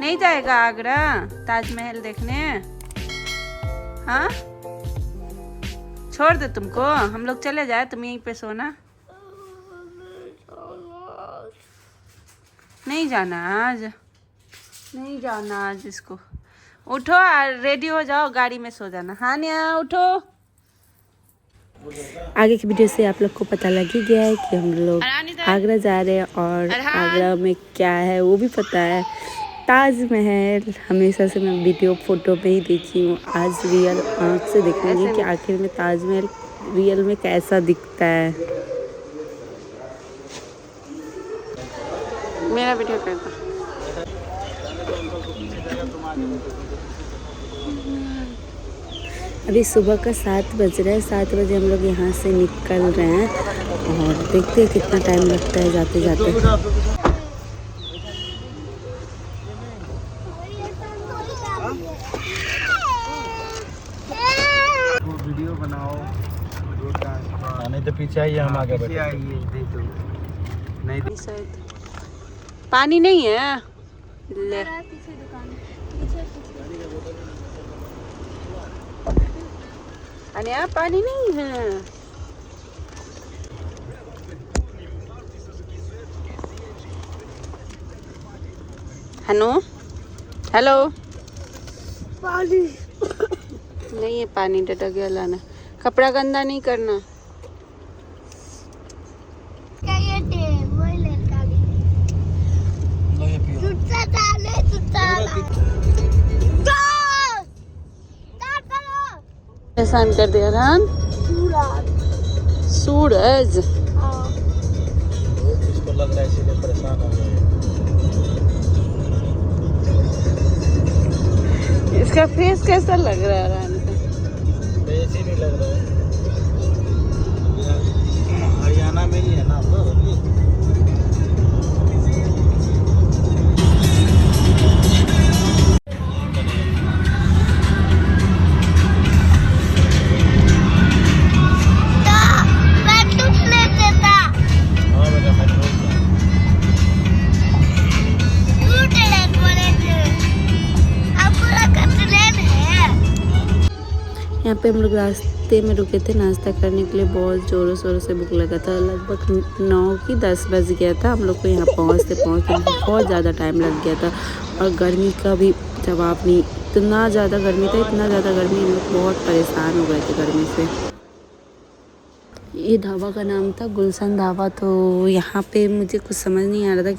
नहीं जाएगा आगरा ताजमहल देखने? हाँ, छोड़ दे तुमको, हम लोग चले जाए, तुम यहीं पे सोना। नहीं जाना आज, नहीं जाना आज इसको। उठो और रेडी हो जाओ, गाड़ी में सो जाना। हाँ निया उठो। आगे की वीडियो से आप लोग को पता लग ही गया है कि हम लोग आगरा जा रहे हैं और आगरा में क्या है वो भी पता है। ताजमहल हमेशा से मैं वीडियो फोटो पे ही देखी हूँ, आज रियल आँख से देखेंगे कि आखिर में ताजमहल रियल में कैसा दिखता है। मेरा वीडियो कर दो। अभी सुबह का 7 बज रहा है, 7 बजे हम लोग यहाँ से निकल रहे हैं और देखते हैं कितना टाइम लगता है जाते जाते। वीडियो बनाओ, नहीं तो पीछे आइए, हम आगे बैठे आइए। नहीं पानी नहीं है ले। अनिया पानी नहीं है। हनु हेलो, पानी नहीं है, पानी डटा गया लाना। कपड़ा गंदा नहीं करना। परेशान कर दिया रान। सूरज इसको लग रहा है इसीलिए परेशान हो गए। इसका फेस कैसा लग रहा है रान का? ऐसे नहीं लग रहा है, हरियाणा में ही है ना हम लोग। यहाँ पे हम लोग रास्ते में रुके थे नाश्ता करने के लिए, बहुत ज़ोरों शोरों से भूख लगा था। लगभग 9 की 10 बज गया था हम लोग को यहाँ पहुँचते बहुत ज़्यादा टाइम लग गया था। और गर्मी का भी जवाब नहीं, इतना ज़्यादा गर्मी था, इतना ज़्यादा गर्मी, हम लोग बहुत परेशान हो गए थे गर्मी से। ये ढाबा का नाम था गुलशन ढाबा। तो यहाँ पे मुझे कुछ समझ नहीं आ रहा था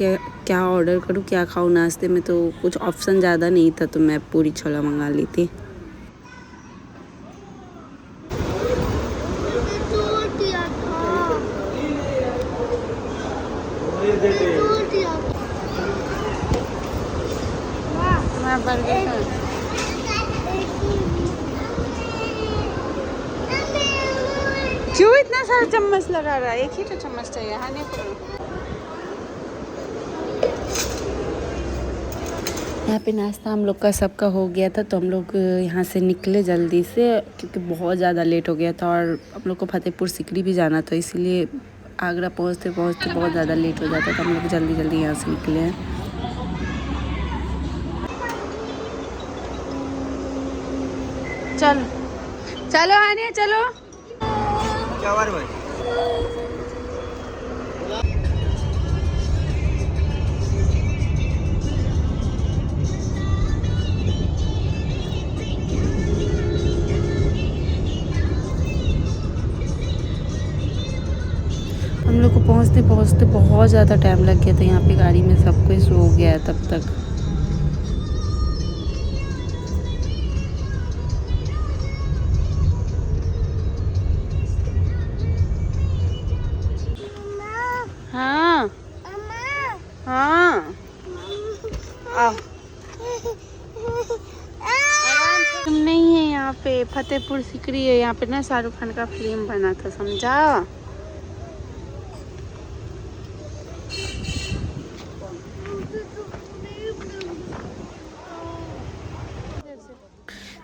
क्या ऑर्डर करूँ, क्या खाऊँ नाश्ते में। तो कुछ ऑप्शन ज़्यादा नहीं था तो मैं पूरी छोला मंगा ली थी। क्यों इतना सारा चम्मच लगा रहा है? एक ही तो चम्मच चाहिए। हाँ नहीं यहाँ पे नाश्ता हम लोग का सबका हो गया था तो हम लोग यहाँ से निकले जल्दी से, क्योंकि बहुत ज़्यादा लेट हो गया था और हम लोग को फतेहपुर सिकरी भी जाना था, इसीलिए आगरा पहुँचते पहुँचते बहुत ज़्यादा लेट हो जाता था। हम लोग जल्दी जल्दी यहाँ से निकले हैं। चलो चलो आने चलो। क्या बार भाई? हम लोग को पहुँचते पहुँचते बहुत ज़्यादा टाइम लग गया था। यहाँ पे गाड़ी में सब कोई सो गया है तब तक। हाँ हाँ आओ। तुम नहीं है यहाँ पे, फतेहपुर सिकरी है। यहाँ पे ना शाहरुख खान का फिल्म बना था, समझा?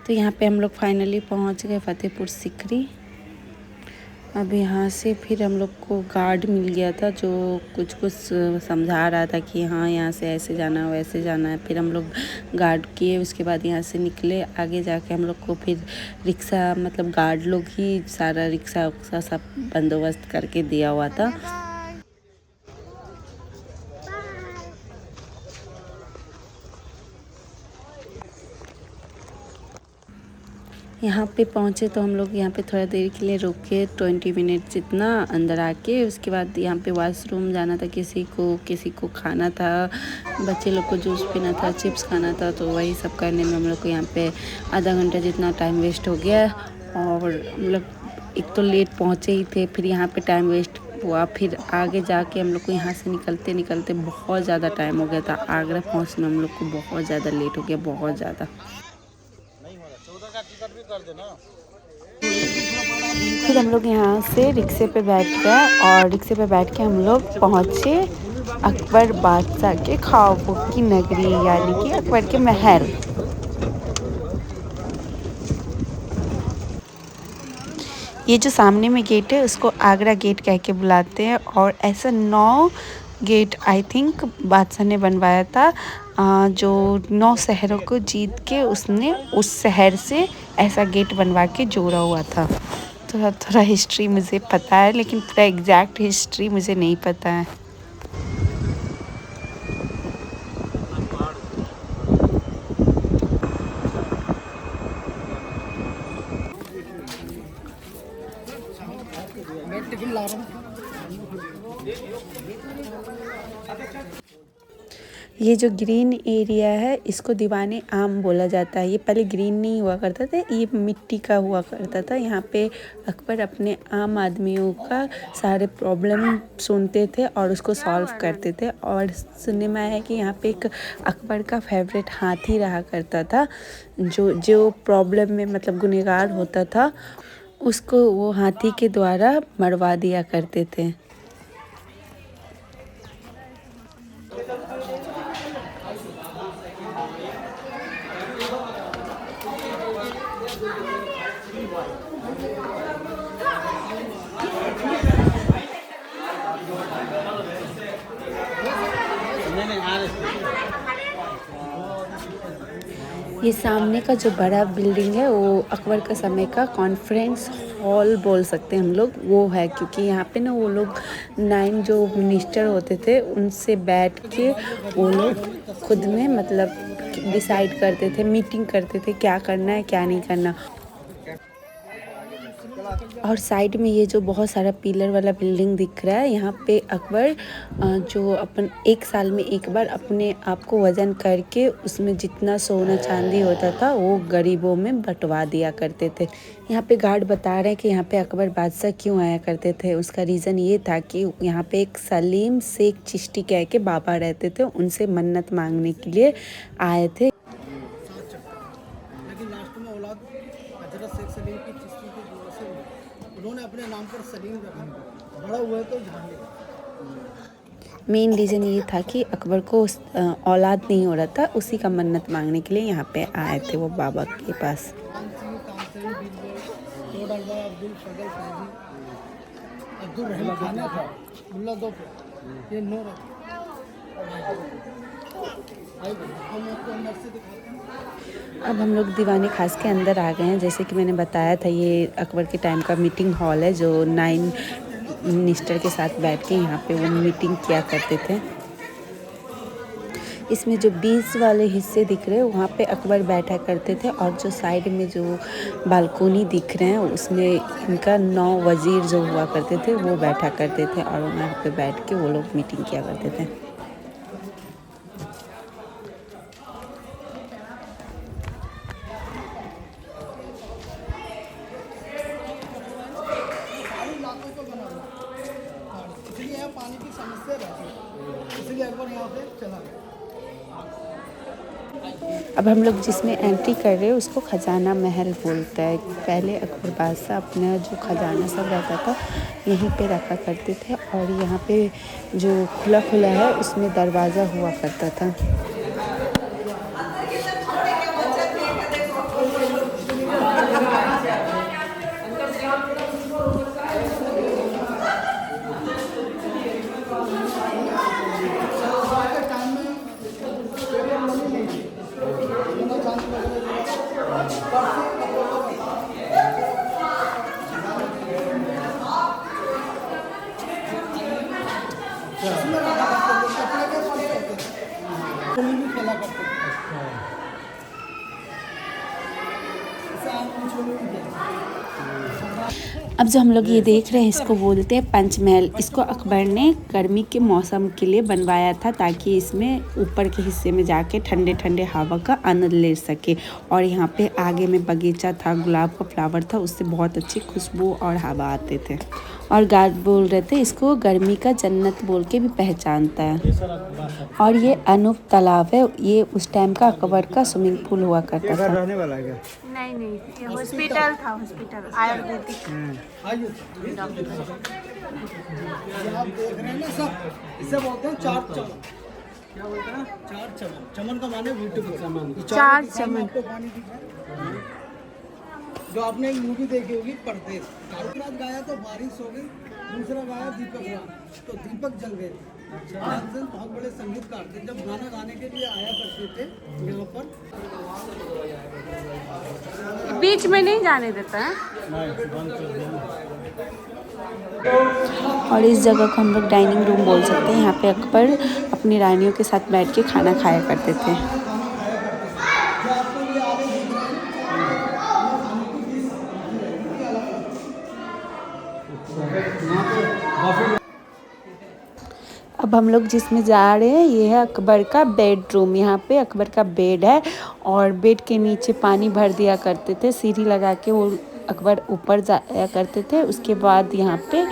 तो यहाँ पे हम लोग फाइनली पहुँच गए फतेहपुर सिकरी। अब यहाँ से फिर हम लोग को गार्ड मिल गया था जो कुछ कुछ समझा रहा था कि हाँ यहाँ से ऐसे जाना है वैसे जाना है। फिर हम लोग गार्ड किए, उसके बाद यहाँ से निकले। आगे जाके हम लोग को फिर रिक्शा मतलब गार्ड लोग ही सारा रिक्शा उक्सा सब बंदोबस्त करके दिया हुआ था। यहाँ पे पहुँचे तो हम लोग यहाँ पे थोड़ा देर के लिए रुके, 20 मिनट जितना अंदर आके। उसके बाद यहाँ पे वॉशरूम जाना था, किसी को खाना था, बच्चे लोग को जूस पीना था, चिप्स खाना था। तो वही सब करने में हम लोग को यहाँ पे आधा घंटा जितना टाइम वेस्ट हो गया। और हम लोग एक तो लेट पहुँचे ही थे, फिर यहाँ पे टाइम वेस्ट हुआ। फिर आगे जाके हम लोग को यहाँ से निकलते निकलते बहुत ज़्यादा टाइम हो गया था। आगरा पहुँचने में हम लोग को बहुत ज़्यादा लेट हो गया, बहुत ज़्यादा। फिर हम लोग यहाँ से रिक्शे पे बैठ गए और रिक्शे पे बैठ के हम लोग पहुँचे अकबर बादशाह के ख्वाबों की नगरी यानी कि अकबर के महल। ये जो सामने में गेट है उसको आगरा गेट कह के बुलाते हैं। और ऐसा 9 गेट आई थिंक बादशाह ने बनवाया था। जो 9 शहरों को जीत के उसने उस शहर से ऐसा गेट बनवा के जोड़ा हुआ था। थोड़ा थोड़ा हिस्ट्री मुझे पता है लेकिन पूरा एग्जैक्ट हिस्ट्री मुझे नहीं पता है। ये जो ग्रीन एरिया है इसको दीवाने आम बोला जाता है। ये पहले ग्रीन नहीं हुआ करता था, ये मिट्टी का हुआ करता था। यहाँ पे अकबर अपने आम आदमियों का सारे प्रॉब्लम सुनते थे और उसको सॉल्व करते थे। और सुनने में आया है कि यहाँ पे एक अकबर का फेवरेट हाथी रहा करता था, जो प्रॉब्लम में मतलब गुनहगार होता था उसको वो हाथी के द्वारा मरवा दिया करते थे। ये सामने का जो बड़ा बिल्डिंग है वो अकबर का समय का कॉन्फ्रेंस हॉल बोल सकते हैं हम लोग, वो है। क्योंकि यहाँ पे ना वो लोग 9 जो मिनिस्टर होते थे उनसे बैठ के वो लोग खुद में मतलब डिसाइड करते थे, मीटिंग करते थे क्या करना है क्या नहीं करना। और साइड में ये जो बहुत सारा पिलर वाला बिल्डिंग दिख रहा है, यहाँ पे अकबर जो अपन 1 साल में एक बार अपने आप को वज़न करके उसमें जितना सोना चांदी होता था वो गरीबों में बंटवा दिया करते थे। यहाँ पे गार्ड बता रहे हैं कि यहाँ पे अकबर बादशाह क्यों आया करते थे। उसका रीज़न ये था कि यहाँ पे एक सलीम शेख चिश्ती कह के बाबा रहते थे, उनसे मन्नत मांगने के लिए आए थे। उन्होंने अपने नाम पर सलीम रखा, बड़ा हुआ तो मेन रीज़न ये था कि अकबर को औलाद नहीं हो रहा था, उसी का मन्नत मांगने के लिए यहाँ पे आए थे वो बाबा के पास। अब हम लोग दीवाने खास के अंदर आ गए हैं। जैसे कि मैंने बताया था ये अकबर के टाइम का मीटिंग हॉल है जो 9 मिनिस्टर के साथ बैठ के यहाँ पे वो मीटिंग किया करते थे। इसमें जो 20 वाले हिस्से दिख रहे हैं वहाँ पे अकबर बैठा करते थे और जो साइड में जो बालकोनी दिख रहे हैं उसमें इनका 9 वज़ीर जो हुआ करते थे वो बैठा करते थे और वहाँ पे बैठ के वो लोग मीटिंग किया करते थे। पानी की समस्या रहती, इसलिए अकबर यहाँ पे चला गया। अब हम लोग जिसमें एंट्री कर रहे हैं उसको खजाना महल बोलता है। पहले अकबर बादशाह अपना जो खजाना सब रहता था यहीं पे रखा करते थे और यहाँ पे जो खुला खुला है उसमें दरवाज़ा हुआ करता था। खेला करते थे। अच्छा अब जो हम लोग ये देख रहे हैं इसको बोलते हैं पंचमहल। इसको अकबर ने गर्मी के मौसम के लिए बनवाया था ताकि इसमें ऊपर के हिस्से में जाके ठंडे ठंडे हवा का आनंद ले सके। और यहाँ पे आगे में बगीचा था, गुलाब का फ्लावर था, उससे बहुत अच्छी खुशबू और हवा आते थे। और गार्ड बोल रहे थे इसको गर्मी का जन्नत बोल के भी पहचानता है। और ये अनूप तालाब है, ये उस टाइम का अकबर का स्विमिंग पूल हुआ करता था। रहने वाला है क्या? नहीं नहीं, ये हॉस्पिटल था, हॉस्पिटल आयुर्वेदिक। आइए आप देख रहे हैं ना सब, इसे बोलते हैं चार चमन। क्या बोलते हैं? चार चमन। चमन का माने ब्यूटीफुल चमन। चार चमन। आपको पानी दिख रहा है? जो आपने एक मूवी देखी होगी परदेश, शाहरुख राज गाया तो बारिश हो गई, दूसरा गाया दीपक राज, तो दीपक जल गए। बहुत बड़े संगीतकार थे, जब गाना गाने के लिए आया करते थे यहाँ पर। बीच में नहीं जाने देता है। और इस जगह को हम लोग डाइनिंग रूम बोल सकते हैं। यहाँ पे अकबर अपनी रानियों के साथ बैठ के खाना खाया करते थे। अब हम लोग जिसमें जा रहे हैं ये है अकबर का बेडरूम। यहाँ पे अकबर का बेड है और बेड के नीचे पानी भर दिया करते थे, सीढ़ी लगा के वो अकबर ऊपर जाया करते थे। उसके बाद यहाँ पे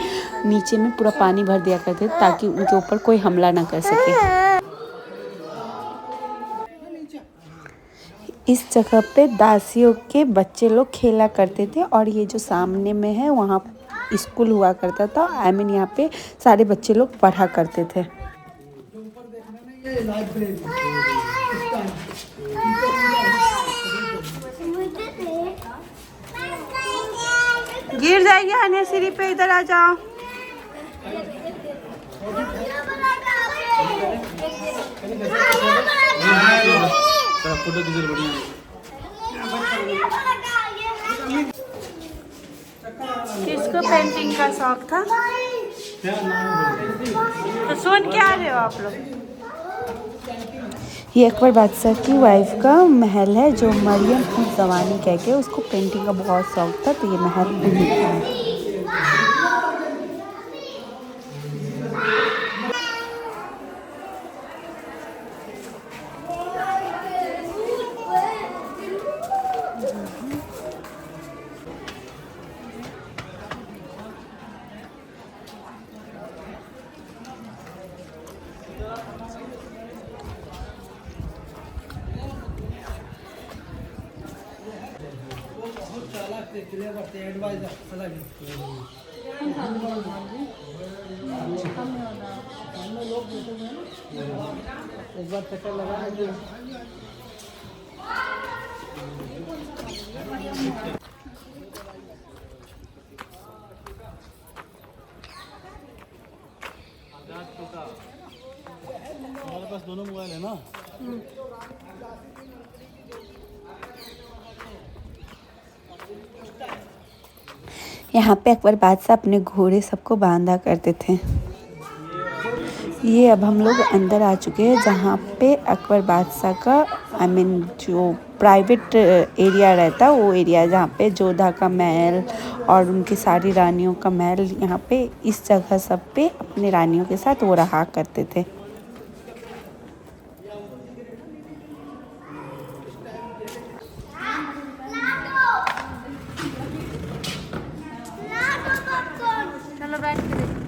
नीचे में पूरा पानी भर दिया करते थे ताकि उनके ऊपर कोई हमला ना कर सके। इस जगह पे दासियों के बच्चे लोग खेला करते थे। और ये जो सामने में है वहाँ स्कूल हुआ करता था। यहाँ पे सारे बच्चे लोग पढ़ा करते थे। गिर जाएगी हने सीढ़ी पे, इधर आ जाओ। किसको पेंटिंग का शौक था? तो सुन क्या रहे हो आप लोग? ये अकबर बादशाह की वाइफ का महल है जो मरियम उज़ ज़मानी कह के, उसको पेंटिंग का बहुत शौक था तो ये महल उन्हीं का है। एक बार चक्कर लगा लीजिए। हमारे पास दोनों मोबाइल है ना। यहाँ पे अकबर बादशाह अपने घोड़े सबको बांधा करते थे। ये अब हम लोग अंदर आ चुके हैं जहाँ पे अकबर बादशाह का जो प्राइवेट एरिया रहता वो एरिया, जहाँ पे जोधा का महल और उनकी सारी रानियों का महल, यहाँ पे इस जगह सब पे अपने रानियों के साथ वो रहा करते थे। चलो बैठ के देखो।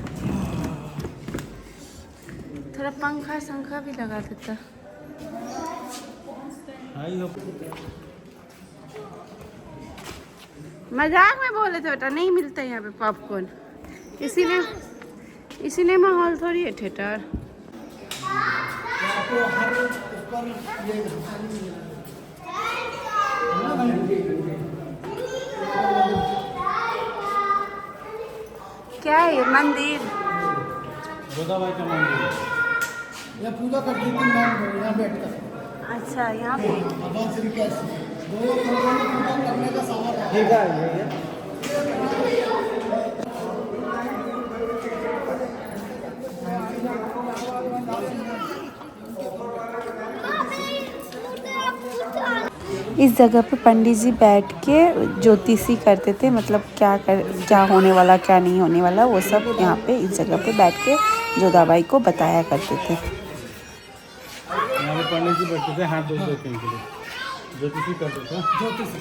थोड़ा पंखा संखा भी लगा देता। मजाक में बोले थे बेटा, नहीं मिलता यहाँ पे पॉपकॉर्न। इसीलिए माहौल थोड़ी है थिएटर। क्या है ये मंदिर? जोधाबाई का मंदिर। यहाँ पूजा करती थी मैम यहाँ बैठकर। अच्छा, यहाँ पे भगवान श्री कृष्ण पूजा करने का सामान ठीक है। इस जगह पे पंडित जी बैठ के ज्योतिषी करते थे, मतलब क्या होने वाला क्या नहीं होने वाला वो सब यहाँ पे इस जगह पे बैठ के जोधाबाई को बताया करते थे। यहाँ पे पंडित जी बैठते थे हाथ धो देते के लिए, ज्योतिषी करते थे। ज्योतिषी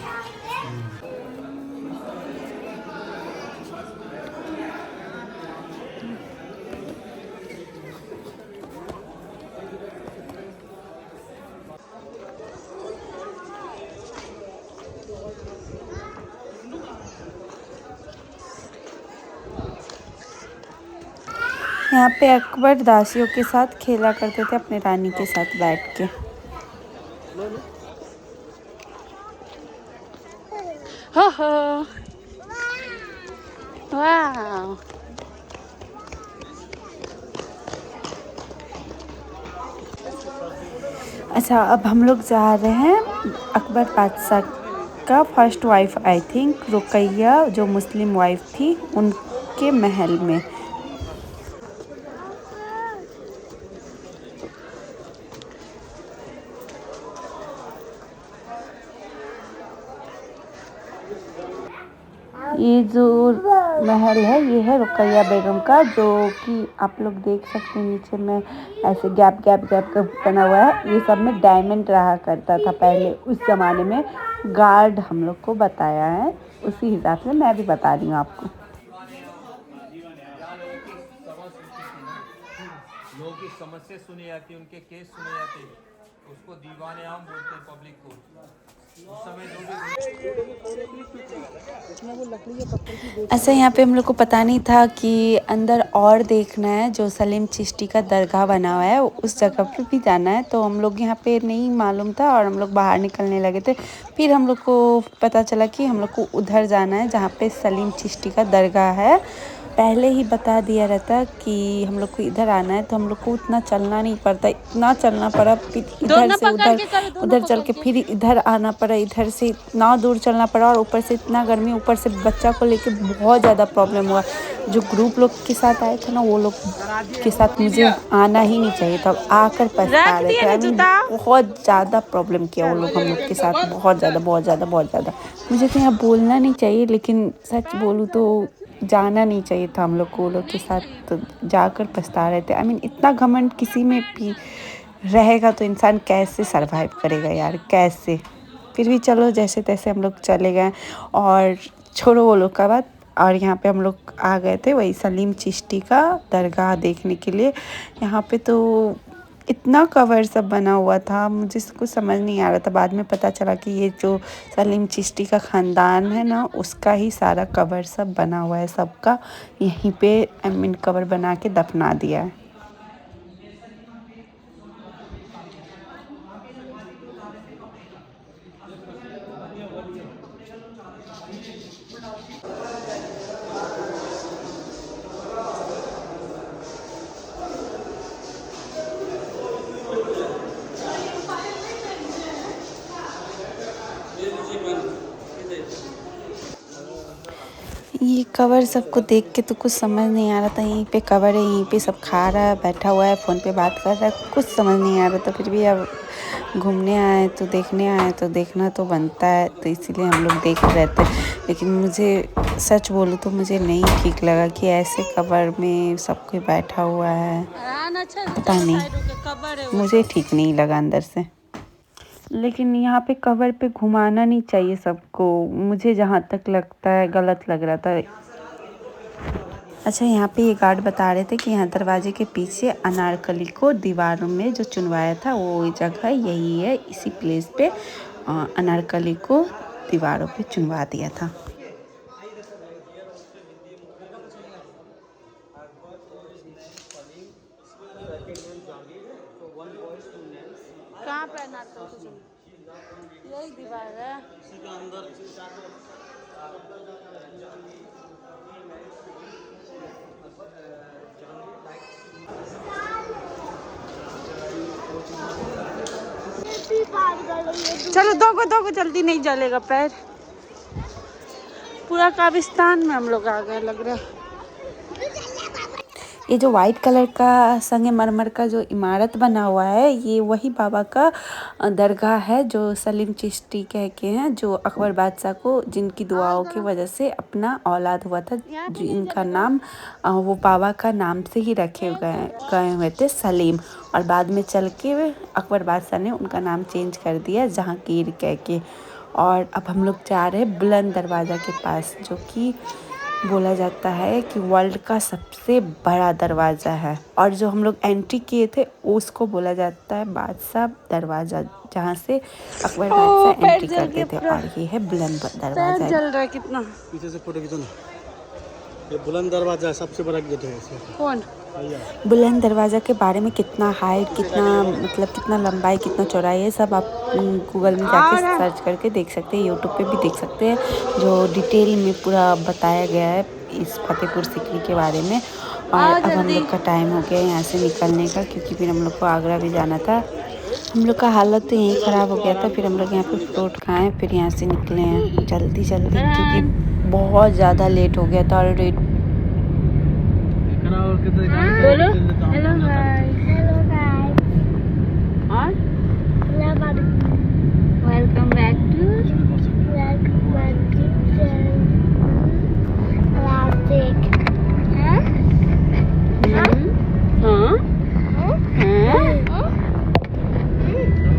यहाँ पे अकबर दासियों के साथ खेला करते थे अपने रानी के साथ बैठ के। हो वाह, अच्छा अब हम लोग जा रहे हैं अकबर बादशाह का first wife I think Ruqaiya जो मुस्लिम वाइफ थी उनके महल में। ये जो महल है ये है रुकैया बेगम का, जो कि आप लोग देख सकते हैं नीचे में ऐसे गैप का बना हुआ है। ये सब में डायमंड रहा करता था पहले उस ज़माने में, गार्ड हम लोग को बताया है, उसी हिसाब से मैं भी बता रही हूँ आपको। लोगों की समस्या सुनी जाती, उनके केस सुने जाते, उसको दीवाने आम बोलते हैं पब्लिक को। उस समय ऐसा यहाँ पे हम लोग को पता नहीं था कि अंदर और देखना है, जो सलीम चिश्ती का दरगाह बना हुआ है उस जगह पे भी जाना है, तो हम लोग यहाँ पे नहीं मालूम था और हम लोग बाहर निकलने लगे थे। फिर हम लोग को पता चला कि हम लोग को उधर जाना है जहाँ पे सलीम चिश्ती का दरगाह है। पहले ही बता दिया रहता कि हम लोग को इधर आना है, तो हम लोग को उतना चलना नहीं पड़ता, इतना चलना पड़ा, फिर इधर से उधर चल के फिर इधर आना पड़ा, इधर से इतना दूर चलना पड़ा और ऊपर से इतना गर्मी, ऊपर से बच्चा को लेके बहुत ज़्यादा प्रॉब्लम हुआ। जो ग्रुप लोग के साथ आए थे ना वो लोग के साथ मुझे आना ही नहीं चाहिए था, आकर पछता रहे थे। बहुत ज़्यादा प्रॉब्लम किया वो लोग हम लोग के साथ, बहुत ज़्यादा। मुझे तो यहाँ बोलना नहीं चाहिए, लेकिन सच बोलूँ तो जाना नहीं चाहिए था हम लोग को वो लोग के साथ, तो जाकर पछता रहे थे। आई मीन इतना घमंड किसी में भी रहेगा तो इंसान कैसे सरवाइव करेगा यार, कैसे। फिर भी चलो जैसे तैसे हम लोग चले गए और छोड़ो वो लोग का बात। और यहाँ पे हम लोग आ गए थे वही सलीम चिश्ती का दरगाह देखने के लिए। यहाँ पे तो इतना कवर सब बना हुआ था, मुझे कुछ समझ नहीं आ रहा था। बाद में पता चला कि ये जो सलीम चिश्ती का ख़ानदान है ना, उसका ही सारा कवर सब बना हुआ है, सबका यहीं पे आई मीन कवर बना के दफना दिया है। ये कवर सबको देख के तो कुछ समझ नहीं आ रहा था, यहीं पे कवर है, यहीं पे सब खा रहा है, बैठा हुआ है, फ़ोन पे बात कर रहा है, कुछ समझ नहीं आ रहा था। फिर भी अब घूमने आए तो देखने आए तो देखना तो बनता है, तो इसीलिए हम लोग देख रहे थे। लेकिन मुझे सच बोलूँ तो मुझे नहीं ठीक लगा कि ऐसे कवर में सब कोई बैठा हुआ है, पता नहीं, मुझे ठीक नहीं लगा अंदर से। लेकिन यहाँ पे कवर पे घुमाना नहीं चाहिए सबको, मुझे जहाँ तक लगता है गलत लग रहा था। अच्छा यहाँ पे ये गार्ड बता रहे थे कि यहाँ दरवाजे के पीछे अनारकली को दीवारों में जो चुनवाया था वो जगह यही है, इसी प्लेस पे अनारकली को दीवारों पे चुनवा दिया था। कहाँ पे अनारकली? यही दीवार है। चलो दो को जल्दी नहीं जलेगा पैर। पूरा काबिस्तान में हम लोग आ गए लग रहा है। ये जो वाइट कलर का संगमरमर का जो इमारत बना हुआ है, ये वही बाबा का दरगाह है जो सलीम चिश्ती कह के हैं, जो अकबर बादशाह को जिनकी दुआओं की वजह से अपना औलाद हुआ था, जो इनका नाम वो बाबा का नाम से ही रखे गए हुए थे सलीम, और बाद में चल के अकबर बादशाह ने उनका नाम चेंज कर दिया जहांगीर कह के। और अब हम लोग जा रहे हैं बुलंद दरवाज़ा के पास, जो कि बोला जाता है कि वर्ल्ड का सबसे बड़ा दरवाज़ा है, और जो हम लोग एंट्री किए थे उसको बोला जाता है बादशाह दरवाज़ा, जहाँ से अकबर बादशाह एंट्री करते थे, और ये है बुलंद दरवाज़ा। चल रहा है कितना। पीछे से फोटो खींचो ना। ये बुलंद दरवाजा है, सबसे बड़ा गेट है इसका। कौन? बुलंद दरवाज़ा के बारे में कितना हाइट, कितना मतलब कितना लंबाई, कितना चौड़ाई है, सब आप गूगल में जाके सर्च करके देख सकते हैं, यूट्यूब पे भी देख सकते हैं, जो डिटेल में पूरा बताया गया है इस फतेहपुर सीकरी के बारे में। और अब हम लोग का टाइम हो गया यहाँ से निकलने का, क्योंकि फिर हम लोग को आगरा भी जाना था। हम लोग का हालत तो यहीं ख़राब हो गया था, फिर हम लोग यहाँ पे फ्रूट खाएँ, फिर यहाँ से निकले हैं जल्दी जल्दी, क्योंकि बहुत ज़्यादा लेट हो गया था ऑलरेडी। बोलो हेलो गाइस। हेलो गाइस और वेलकम बैक टू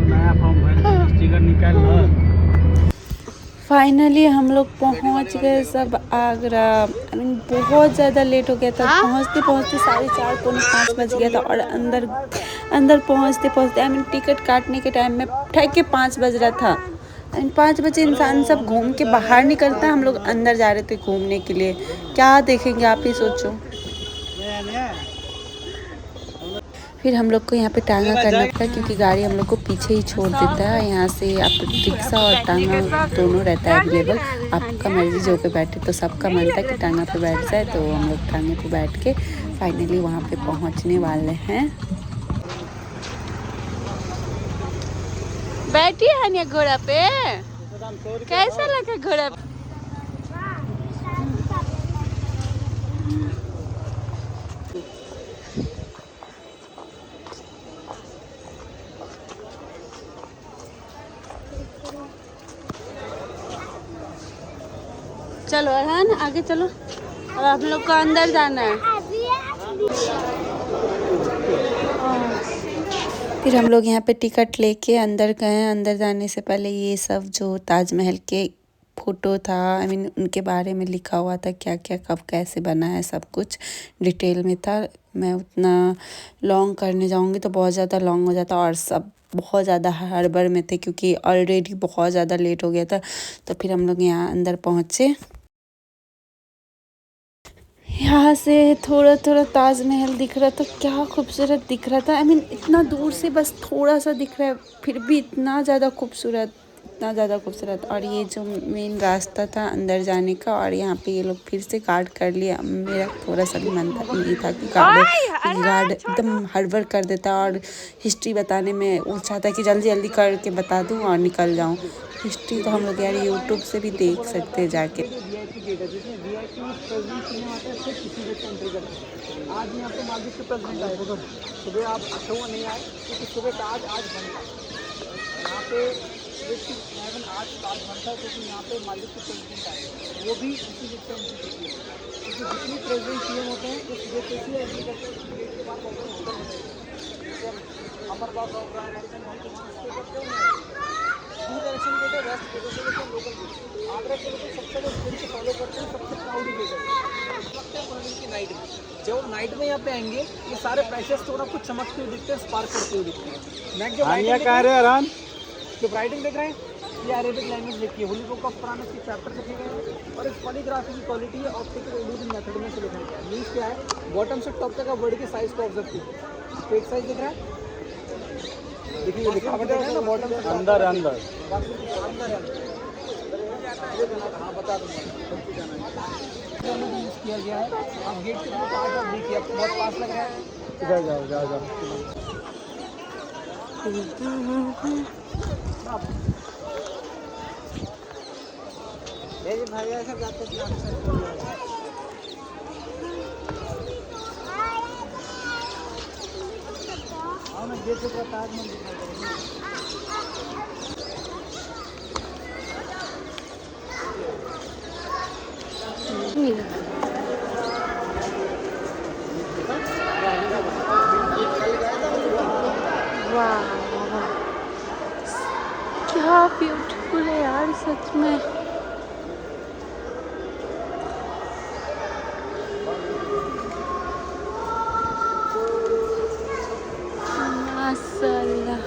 नया फॉर्म भर स्टिकर निकाल लो। फाइनली हम लोग पहुंच गए सब आगरा। आई मीन बहुत ज़्यादा लेट हो गया था, पहुंचते पहुंचते 4:30 पौने 5 बज गया था, और अंदर पहुंचते पहुंचते आई मीन टिकट काटने के टाइम में ठहर के 5 बज रहा था। आई मीन 5 बजे इंसान सब घूम के बाहर निकलता है, हम लोग अंदर जा रहे थे घूमने के लिए। क्या देखेंगे आप ही सोचो। फिर हम लोग को यहाँ पे टांगा करना पड़ा, क्योंकि गाड़ी हम लोग को पीछे ही छोड़ देता है। यहाँ से आप रिक्शा और टांगा दोनों रहता है अवेलेबल, आपका मर्जी जो पे बैठे, तो सबका मन था कि टांगा पे बैठ जाए, तो हम लोग टांगे पे बैठ के फाइनली वहाँ पे पहुँचने वाले हैं। बैठी है ना घोड़ा पे, कैसा लगा घोड़ा पे? चलो अरहान आगे चलो, और आप लोग को अंदर जाना है। फिर हम लोग यहाँ पे टिकट लेके अंदर गए। अंदर जाने से पहले ये सब जो ताजमहल के फ़ोटो था, आई मीन उनके बारे में लिखा हुआ था, क्या क्या कब कैसे बना है, सब कुछ डिटेल में था। मैं उतना लॉन्ग करने जाऊँगी तो बहुत ज़्यादा लॉन्ग हो जाता, और सब बहुत ज़्यादा हड़बड़ में थे, क्योंकि ऑलरेडी बहुत ज़्यादा लेट हो गया था। तो फिर हम लोग यहाँ अंदर पहुँचे। यहाँ से थोड़ा थोड़ा ताजमहल दिख रहा था, क्या खूबसूरत दिख रहा था। आई मीन इतना दूर से बस थोड़ा सा दिख रहा है, फिर भी इतना ज़्यादा खूबसूरत, इतना ज़्यादा खूबसूरत। और ये जो मेन रास्ता था अंदर जाने का, और यहाँ पे ये लोग फिर से गार्ड कर लिया। मेरा थोड़ा सा भी मन था नहीं था कि गार्ड एकदम हड़बड़ कर देता, और हिस्ट्री बताने में वो चाहता कि जल्दी जल्दी करके बता दूँ और निकल जाऊँ। हिस्ट्री तो हम लोग यार यूट्यूब से भी देख सकते हैं जाके। आज यहाँ पे मालदीव के प्रेसिडेंट आए, सुबह आप अच्छा हुआ नहीं आए, क्योंकि सुबह का आज बनता यहाँ पे आज बनता है, क्योंकि यहाँ पे मालदीव के प्रेसिडेंट आए, वो भी इसी गेट से एंट्री करती है, क्योंकि जितनी प्रेसिडेंट पीएम होते हैं इस गेट से ही एंट्री करते हैं। गेट के बाद अमरबाग इलेक्शन गेट है, वेस्ट गेट है, लोकल गेट। आगरा के लोग सबसे लोग को फॉलो करते हैं, सबसे प्राउड गेट है। की नाइट में जब नाइट में यहाँ पे आएंगे, ये सारे पैसेज थोड़ा कुछ चमकते हुए दिखते हैं, स्पार्क करते हुए दिखते हैं। मैं जो राइटिंग देख रहे हैं, ये अरेबिक लैंग्वेज लिखी है, होली बुक ऑफ कुरान के चैप्टर लिखे गए हैं, और इस पॉलीग्राफी की क्वालिटी है ऑप्टिकल इल्यूजन मेथड में से लिखा गया है। मीन्स क्या है, बॉटम से टॉप तक वर्ड के साइज को ऑब्जर्व कीजिए। पेज साइज दिख रहा है, देखिए लिखावट देख रहे हैं ना, बॉटम से अंदर अंदर हाँ बता दूँगा यूज़ किया गया है। आप गेट के पास आप देखिए, आपको बहुत पास लग रहा है, इधर जाओ जाओ जाओ। भाई ऐसा जाते देखो पूरा ताजमहल दिखाई दे रहा है। वाह क्या ब्यूटीफुल है यार सच में। माशाल्लाह।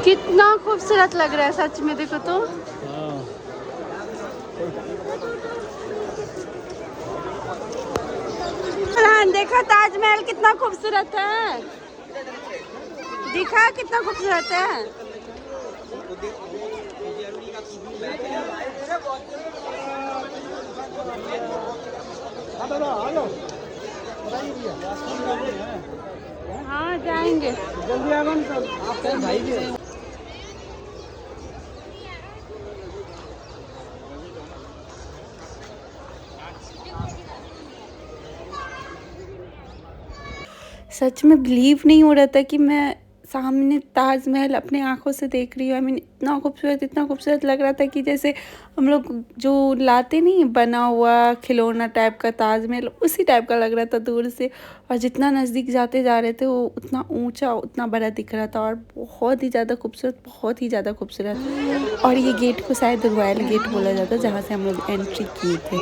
कितना खूबसूरत लग रहा है सच में, देखो तो। देखा ताजमहल कितना खूबसूरत है, दिखा कितना खूबसूरत है। हाँ जाएंगे जल्दी आ गए सब, आप भाई भी है। सच में बिलीव नहीं हो रहा था कि मैं सामने ताजमहल अपने आंखों से देख रही हूँ। आई मीन इतना खूबसूरत लग रहा था कि जैसे हम लोग जो लाते नहीं बना हुआ खिलौना टाइप का ताजमहल, उसी टाइप का लग रहा था दूर से। और जितना नज़दीक जाते जा रहे थे वो उतना ऊंचा उतना बड़ा दिख रहा था और बहुत ही ज़्यादा खूबसूरत। और ये गेट को शायद रॉयल गेट बोला जाता है जहाँ से हम लोग एंट्री किए थे।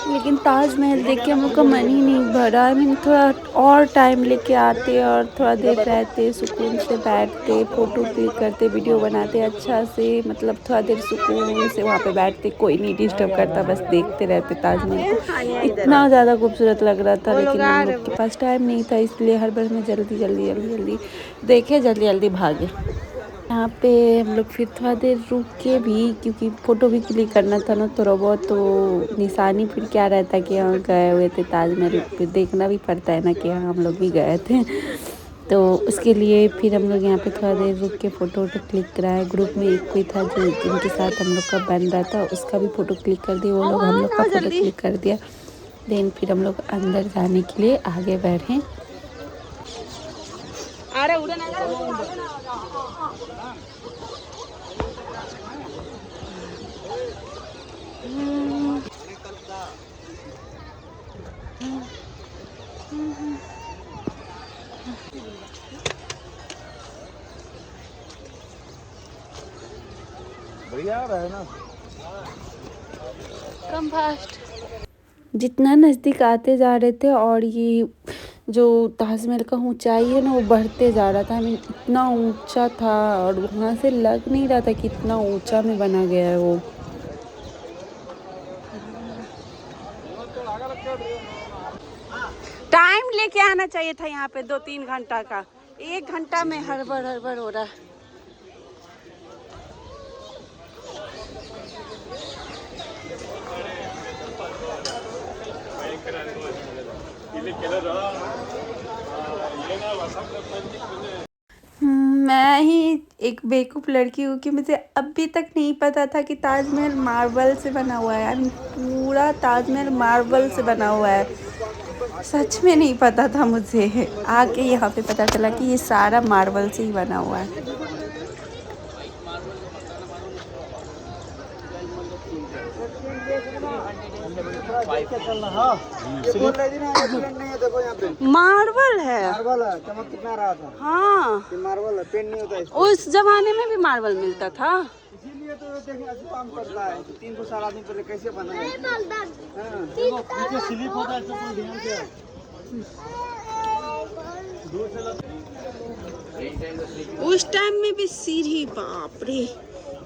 लेकिन ताजमहल देख के हम लोग का मन ही नहीं भरा। आई मीन थोड़ा और टाइम लेके आते और थोड़ा देर रहते, सुकून से बैठते, फ़ोटो क्लिक करते, वीडियो बनाते अच्छा से, मतलब थोड़ा देर सुकून से वहाँ पे बैठते, कोई नहीं डिस्टर्ब करता, बस देखते रहते ताजमहल को। इतना ज़्यादा खूबसूरत लग रहा था, लेकिन हम लोग के पास टाइम नहीं था, इसलिए हर बार में जल्दी देखे, जल्दी भागे। यहाँ पे हम लोग फिर थोड़ा देर रुक के भी, क्योंकि फ़ोटो भी क्लिक करना था ना थोड़ा बहुत, तो निशानी फिर क्या रहता कि यहाँ गए हुए थे ताजमहल, फिर देखना भी पड़ता है ना कि हाँ हम लोग भी गए थे। तो उसके लिए फिर हम लोग यहाँ पे थोड़ा देर रुक के फ़ोटो क्लिक कराए। ग्रुप में एक कोई था जो जिनके साथ हम लोग का बन रहा था, उसका भी फ़ोटो क्लिक कर दिया, वो लोग हम लोग का फ़ोटो क्लिक कर दिया। देन फिर हम लोग अंदर जाने के लिए आगे बढ़े। बढ़िया आ रहा है ना। Come fast. जितना नज़दीक आते जा रहे थे और ये जो ताजमहल का ऊंचाई है ना वो बढ़ते जा रहा था। आई मीन इतना ऊंचा था और वहाँ से लग नहीं रहा था कि इतना ऊंचा में बना गया है वो। टाइम लेके आना चाहिए था यहाँ पे 2-3 घंटा का, 1 घंटा में हड़बड़ हो रहा है। मैं ही एक बेवकूफ़ लड़की हूँ कि मुझे अभी तक नहीं पता था कि ताजमहल मार्बल से बना हुआ है। आई मीन पूरा ताजमहल मार्बल से बना हुआ है। सच में नहीं पता था मुझे, आके यहाँ पे पता चला कि ये सारा मार्बल से ही बना हुआ है। मार्बल है, मार्बल है, चमक कितना रहा था। हाँ ये मार्बल है, पेन नहीं होता है। उस जमाने में भी मार्बल मिलता था, इसीलिए तो देखिए ऐसे काम करता है। 300 साल आदमी पहले कैसे बना है। स्लिप होता है तो ध्यान से। उस टाइम में भी सीढ़ी, बाप रे,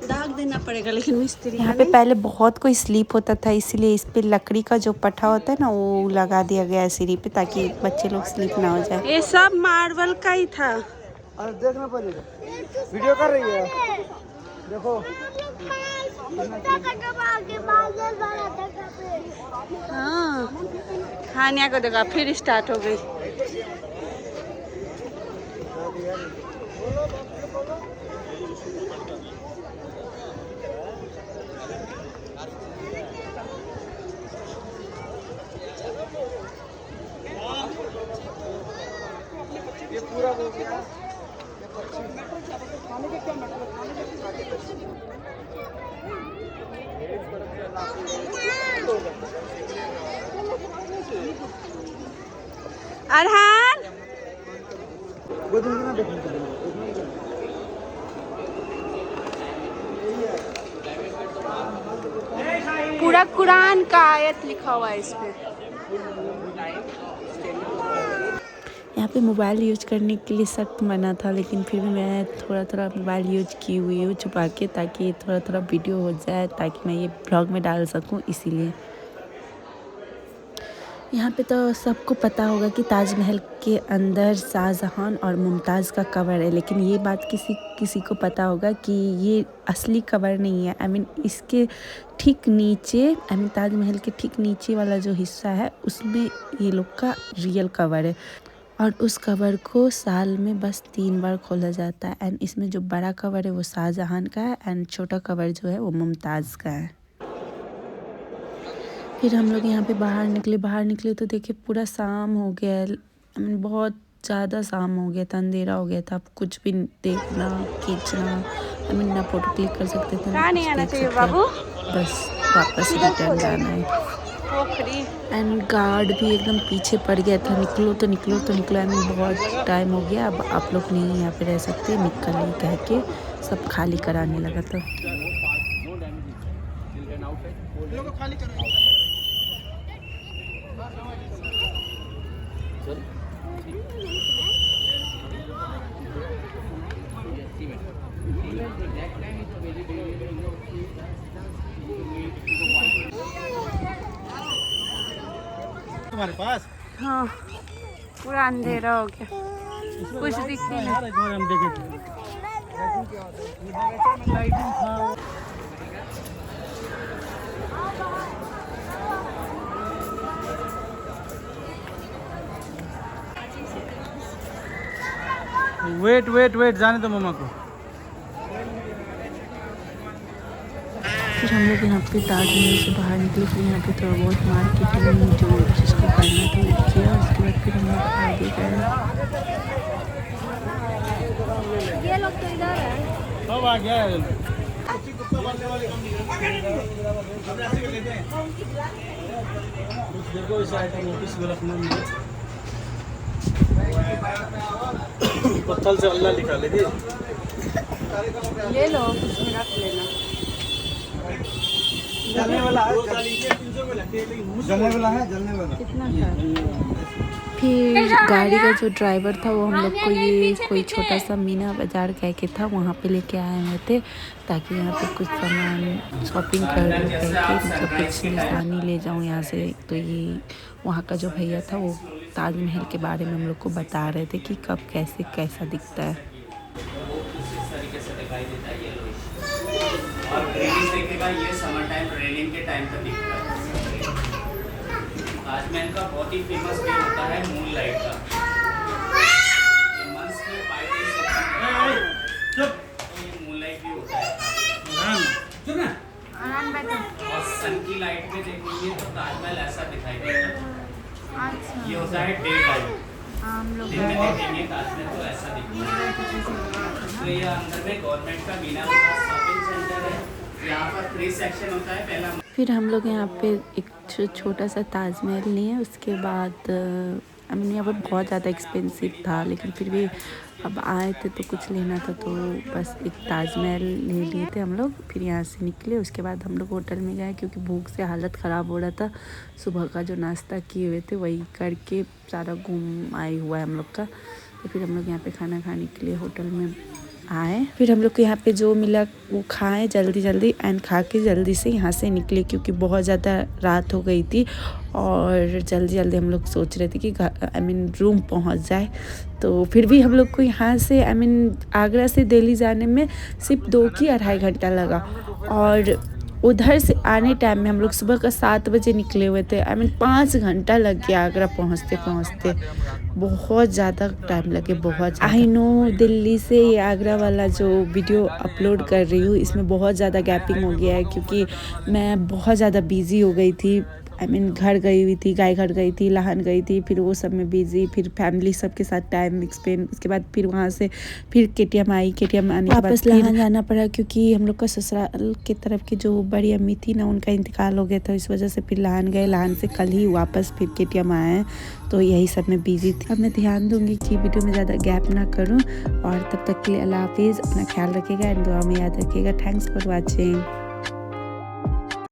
दाग देना पड़ेगा। लेकिन मिस्त्री यहाँ पे पहले बहुत कोई स्लीप होता था, इसलिए इस पे लकड़ी का जो पट्टा होता है ना वो लगा दिया गया है सीढ़ी पे, ताकि बच्चे लोग स्लीप ना हो जाए। ये सब मार्बल का ही था। और देखना पड़ेगा, वीडियो कर रही है, देखो। हाँ, खानिया को देखा फिर स्टार्ट हो गई। अरहान वो दिन ना देखने के लिए पूरा कुरान का आयत लिखा हुआ है इस पे। यहाँ पे मोबाइल यूज करने के लिए सख्त मना था, लेकिन फिर भी मैं थोड़ा थोड़ा मोबाइल यूज की हुई हूँ छुपा के, ताकि थोड़ा थोड़ा वीडियो हो जाए, ताकि मैं ये ब्लॉग में डाल सकूँ, इसीलिए। यहाँ पे तो सबको पता होगा कि ताजमहल के अंदर शाहजहां और मुमताज़ का कब्र है, लेकिन ये बात किसी को पता होगा कि ये असली कब्र नहीं है। इसके ठीक नीचे, ताजमहल के ठीक नीचे वाला जो हिस्सा है उसमें ये लोग का रियल कब्र है, और उस कब्र को साल में बस 3 बार खोला जाता है। एंड इसमें जो बड़ा कब्र है वो शाहजहां का है, एंड छोटा कब्र जो है वो मुमताज़ का है। फिर हम लोग यहाँ पे बाहर निकले तो देखिए पूरा शाम हो गया है। बहुत ज़्यादा शाम हो गया था, अंधेरा हो गया था। अब कुछ भी देखना, खींचना, ना फोटो क्लिक कर सकते थे, ना नहीं आना कुछ चाहिए देख बाबू। सकते, बस वापस रिटर्न जाना है। एंड गार्ड भी एकदम पीछे पड़ गया था, निकलो तो निकलो। बहुत टाइम हो गया, अब आप लोग नहीं यहाँ पे रह सकते, निकल कह के सब खाली कराने लगा था। तुम्हारे पास? हाँ, पूरा अंधेरा हो गया, कुछ दिख नहीं रहा। एक बार हम देखे थे। वेट जाने दो मम्मा को। फिर हम लोग यहाँ पे ताजमहल से बाहर निकले, फिर यहाँ पे थोड़ा बहुत मार्केटिंग जो जिसको करना था वो किया। उसके बाद फिर हम लोग आगे गए। ये लोग तो इधर है। सब आ गया है। देखो इस आइटम नोटिस में रखना मुझे। पत्थर से अल्लाह लिखा ले ले लो, उसमें रख लेना। जलने वाला है, जलने वाला कितना था? फिर गाड़ी का जो ड्राइवर था वो हम लोग को ये कोई छोटा सा मीना बाज़ार कह के था, वहाँ पे लेके आए हुए थे, ताकि यहाँ पे कुछ सामान शॉपिंग कर मतलब कुछ निशानी ले जाऊँ यहाँ से। तो ये वहाँ का जो भैया था वो ताजमहल के बारे में हम लोग को बता रहे थे कि कब कैसे कैसा दिखता है। और ग्रीनिश देखेगा, ये समर टाइम रेनिंग के टाइम पर दिखता है। ताजमहल का बहुत ही फेमस डे होता है मून लाइट का। मंथ्स में 5 days होता है, तो ये मून लाइट भी होता है। और सन की लाइट में देखेंगे तो ताजमहल ऐसा दिखाई देगा। ये होता है डे टाइम। दिन में देखेंगे ताजमहल तो ऐसा दिखता है। तो ये अंदर में गवर्नमेंट का मीना बाजार शॉपिंग सेंटर है। यहाँ पर 3 सेक्शन होता है। पहला फिर हम लोग यहाँ पे एक छोटा सा ताजमहल लिए। उसके बाद यहाँ पर बहुत ज़्यादा एक्सपेंसिव था, लेकिन फिर भी अब आए थे तो कुछ लेना था, तो बस एक ताजमहल ले लिए थे हम लोग। फिर यहाँ से निकले, उसके बाद हम लोग होटल में गए, क्योंकि भूख से हालत ख़राब हो रहा था। सुबह का जो नाश्ता किए हुए थे वही करके सारा घूम आए हुआ है हम लोग का। तो फिर हम लोग यहाँ पे खाना खाने के लिए होटल में आए। फिर हम लोग को यहाँ पे जो मिला वो खाएं जल्दी एंड खा के जल्दी से यहाँ से निकले, क्योंकि बहुत ज़्यादा रात हो गई थी और जल्दी हम लोग सोच रहे थे कि रूम पहुँच जाए। तो फिर भी हम लोग को यहाँ से आगरा से दिल्ली जाने में सिर्फ 2 की 2.5 घंटा लगा, और उधर से आने टाइम में हम लोग सुबह का 7 बजे निकले हुए थे। 5 घंटा लग गया आगरा पहुँचते। बहुत ज़्यादा टाइम लगे, बहुत। आई नो दिल्ली से ये आगरा वाला जो वीडियो अपलोड कर रही हूँ इसमें बहुत ज़्यादा गैपिंग हो गया है, क्योंकि मैं बहुत ज़्यादा बिज़ी हो गई थी घर गई हुई थी, गाय घर गई थी, लाहन गई थी, फिर वो सब में बिजी, फिर फैमिली सबके साथ टाइम स्पेंड। उसके बाद फिर वहाँ से फिर KTM आई, KTM आने के बाद वापस लाहन जाना पड़ा क्योंकि हम लोग का ससुराल की तरफ की जो बड़ी अम्मी थी ना उनका इंतकाल हो गया था, इस वजह से फिर लाहन गए। लाहन से कल ही वापस फिर KTM आए हैं, तो यही सब में बिजी थी। अब मैं ध्यान दूंगी कि वीडियो में ज़्यादा गैप ना करूँ, और तब तक के लिए अल्लाह हाफिज़, अपना ख्याल रखिएगा एंड दुआ में याद रखिएगा। Thanks for watching.